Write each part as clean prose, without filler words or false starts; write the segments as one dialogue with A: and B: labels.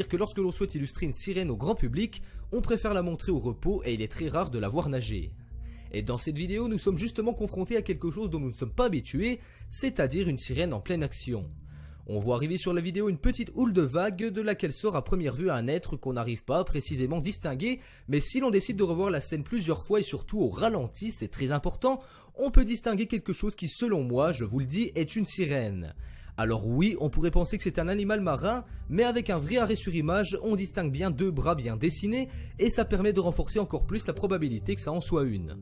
A: dire que lorsque l'on souhaite illustrer une sirène au grand public, on préfère la montrer au repos et il est très rare de la voir nager. Et dans cette vidéo, nous sommes justement confrontés à quelque chose dont nous ne sommes pas habitués, c'est-à-dire une sirène en pleine action. On voit arriver sur la vidéo une petite houle de vagues de laquelle sort à première vue un être qu'on n'arrive pas à précisément distinguer, mais si l'on décide de revoir la scène plusieurs fois et surtout au ralenti, c'est très important, on peut distinguer quelque chose qui selon moi, je vous le dis, est une sirène. Alors oui, on pourrait penser que c'est un animal marin, mais avec un vrai arrêt sur image, on distingue bien deux bras bien dessinés, et ça permet de renforcer encore plus la probabilité que ça en soit une.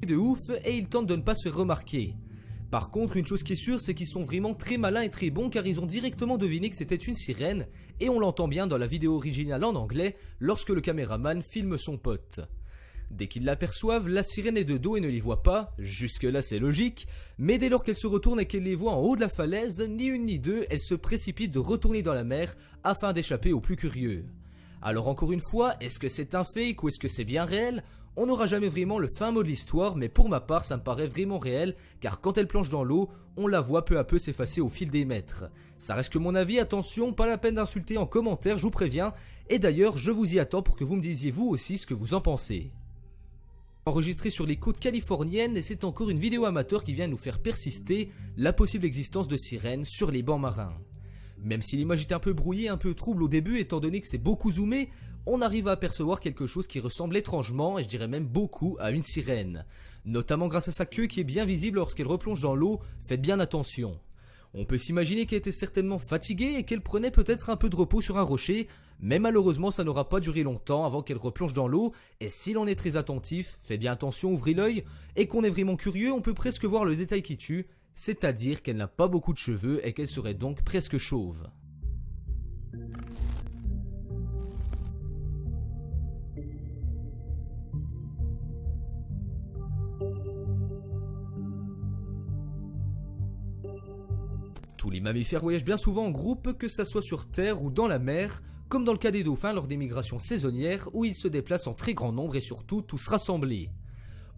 A: De ouf et ils tentent de ne pas se faire remarquer. Par contre, une chose qui est sûre, c'est qu'ils sont vraiment très malins et très bons car ils ont directement deviné que c'était une sirène et on l'entend bien dans la vidéo originale en anglais lorsque le caméraman filme son pote. Dès qu'ils l'aperçoivent, la sirène est de dos et ne les voit pas, jusque là c'est logique, mais dès lors qu'elle se retourne et qu'elle les voit en haut de la falaise, ni une ni deux, elle se précipite de retourner dans la mer afin d'échapper aux plus curieux. Alors encore une fois, est-ce que c'est un fake ou est-ce que c'est bien réel ? On n'aura jamais vraiment le fin mot de l'histoire, mais pour ma part ça me paraît vraiment réel, car quand elle plonge dans l'eau, on la voit peu à peu s'effacer au fil des mètres. Ça reste que mon avis, attention, pas la peine d'insulter en commentaire, je vous préviens, et d'ailleurs je vous y attends pour que vous me disiez vous aussi ce que vous en pensez. Enregistré sur les côtes californiennes, et c'est encore une vidéo amateur qui vient nous faire persister la possible existence de sirènes sur les bancs marins. Même si l'image est un peu brouillée, un peu trouble au début étant donné que c'est beaucoup zoomé, on arrive à apercevoir quelque chose qui ressemble étrangement, et je dirais même beaucoup, à une sirène. Notamment grâce à sa queue qui est bien visible lorsqu'elle replonge dans l'eau, faites bien attention. On peut s'imaginer qu'elle était certainement fatiguée et qu'elle prenait peut-être un peu de repos sur un rocher, mais malheureusement ça n'aura pas duré longtemps avant qu'elle replonge dans l'eau, et si l'on est très attentif, faites bien attention, ouvrez l'œil, et qu'on est vraiment curieux, on peut presque voir le détail qui tue, c'est-à-dire qu'elle n'a pas beaucoup de cheveux et qu'elle serait donc presque chauve. Tous les mammifères voyagent bien souvent en groupe, que ça soit sur terre ou dans la mer, comme dans le cas des dauphins lors des migrations saisonnières où ils se déplacent en très grand nombre et surtout tous rassemblés.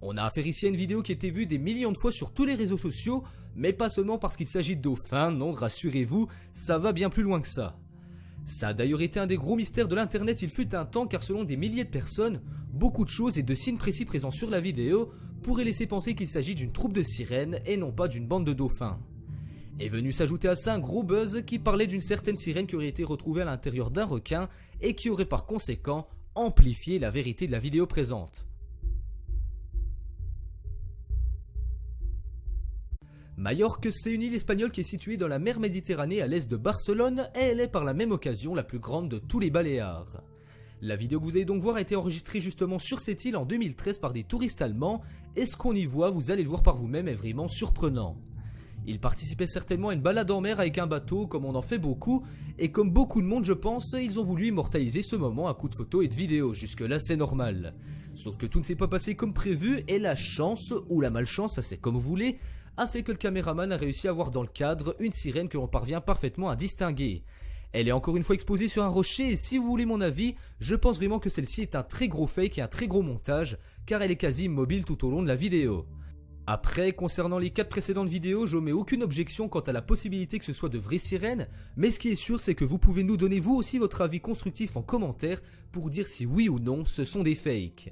A: On a affaire ici à une vidéo qui a été vue des millions de fois sur tous les réseaux sociaux, mais pas seulement parce qu'il s'agit de dauphins, non, rassurez-vous, ça va bien plus loin que ça. Ça a d'ailleurs été un des gros mystères de l'internet il fut un temps car selon des milliers de personnes, beaucoup de choses et de signes précis présents sur la vidéo pourraient laisser penser qu'il s'agit d'une troupe de sirènes et non pas d'une bande de dauphins. Est venu s'ajouter à ça un gros buzz qui parlait d'une certaine sirène qui aurait été retrouvée à l'intérieur d'un requin et qui aurait par conséquent amplifié la vérité de la vidéo présente. Majorque, c'est une île espagnole qui est située dans la mer Méditerranée à l'est de Barcelone et elle est par la même occasion la plus grande de tous les Baléares. La vidéo que vous allez donc voir a été enregistrée justement sur cette île en 2013 par des touristes allemands et ce qu'on y voit, vous allez le voir par vous-même, est vraiment surprenant. Ils participaient certainement à une balade en mer avec un bateau comme on en fait beaucoup et comme beaucoup de monde je pense, ils ont voulu immortaliser ce moment à coups de photos et de vidéos, jusque là c'est normal. Sauf que tout ne s'est pas passé comme prévu et la chance, ou la malchance, ça c'est comme vous voulez, a fait que le caméraman a réussi à voir dans le cadre une sirène que l'on parvient parfaitement à distinguer. Elle est encore une fois exposée sur un rocher et si vous voulez mon avis, je pense vraiment que celle-ci est un très gros fake et un très gros montage car elle est quasi immobile tout au long de la vidéo. Après, concernant les 4 précédentes vidéos, je n'omets aucune objection quant à la possibilité que ce soit de vraies sirènes, mais ce qui est sûr c'est que vous pouvez nous donner vous aussi votre avis constructif en commentaire pour dire si oui ou non ce sont des fakes.